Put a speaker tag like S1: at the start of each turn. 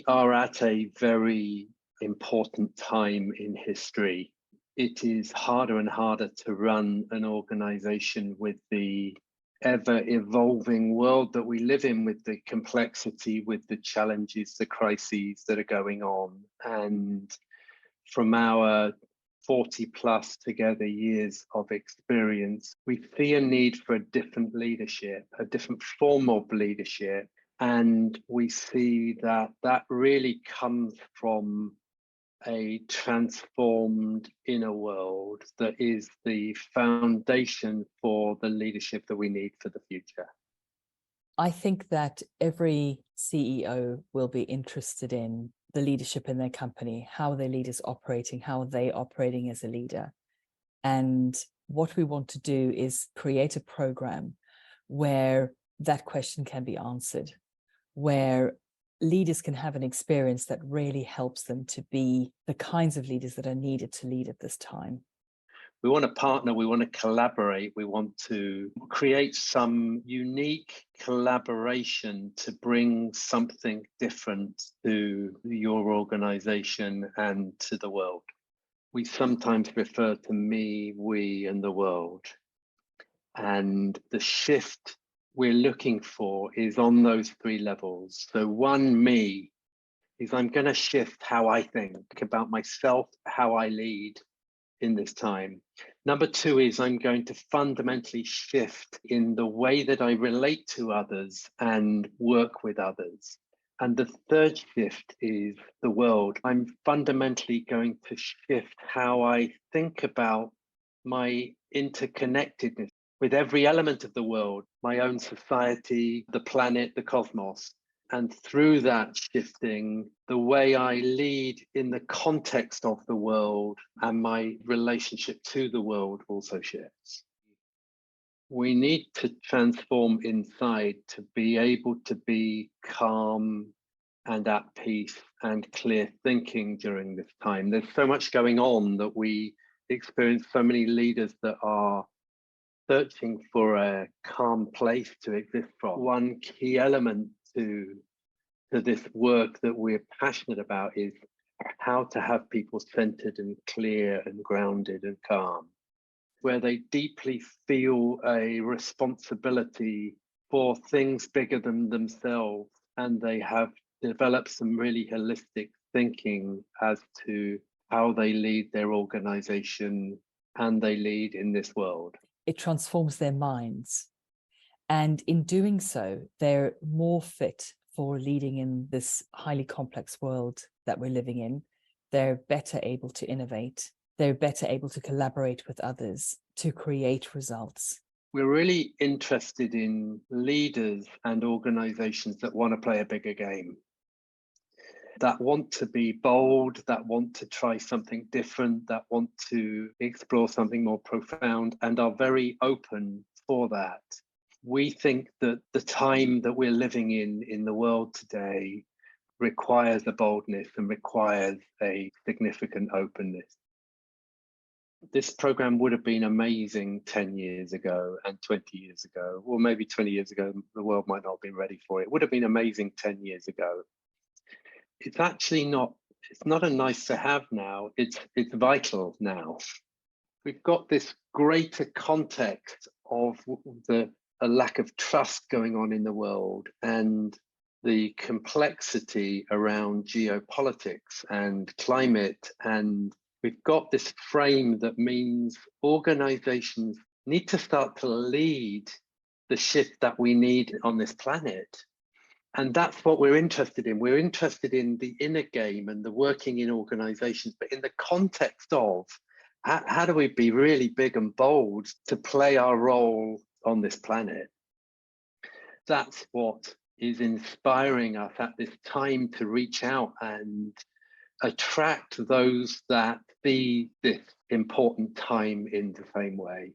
S1: are at a very important time in history. It is harder and harder to run an organization with the ever-evolving world that we live in, with the complexity, with the challenges, the crises that are going on. And from our 40 plus together years of experience, we see a need for a different leadership, a different form of leadership. And we see that that really comes from a transformed inner world that is the foundation for the leadership that we need for the future.
S2: I think that every CEO will be interested in the leadership in their company, how their leaders operating, how they operating as a leader. And what we want to do is create a program where that question can be answered, where leaders can have an experience that really helps them to be the kinds of leaders that are needed to lead at this time.
S1: We want to partner, we want to collaborate, we want to create some unique collaboration to bring something different to your organization and to the world. We sometimes refer to me, we, and the world. And the shift we're looking for is on those three levels. So one, me, is I'm going to shift how I think about myself, how I lead in this time. Number two is I'm going to fundamentally shift in the way that I relate to others and work with others. And the third shift is the world. I'm fundamentally going to shift how I think about my interconnectedness with every element of the world, my own society, the planet, the cosmos. And through that shifting, the way I lead in the context of the world and my relationship to the world also shifts. We need to transform inside to be able to be calm and at peace and clear thinking during this time. There's so much going on that we experience so many leaders that are searching for a calm place to exist from. One key element to this work that we're passionate about is how to have people centered and clear and grounded and calm, where they deeply feel a responsibility for things bigger than themselves, and they have developed some really holistic thinking as to how they lead their organization and they lead in this world.
S2: It transforms their minds. And in doing so, they're more fit for leading in this highly complex world that we're living in. They're better able to innovate. They're better able to collaborate with others to create results.
S1: We're really interested in leaders and organizations that want to play a bigger game, that want to be bold, that want to try something different, that want to explore something more profound and are very open for that. We think that the time that we're living in the world today requires a boldness and requires a significant openness. This program would have been amazing 10 years ago and 20 years ago, or maybe 20 years ago, the world might not have been ready for it. It would have been amazing 10 years ago. It's actually not, it's not a nice to have now, it's vital now. We've got this greater context of a lack of trust going on in the world and the complexity around geopolitics and climate. And we've got this frame that means organizations need to start to lead the shift that we need on this planet. And that's what we're interested in. We're interested in the inner game and the working in organizations, but in the context of how do we be really big and bold to play our role on this planet? That's what is inspiring us at this time to reach out and attract those that see this important time in the same way.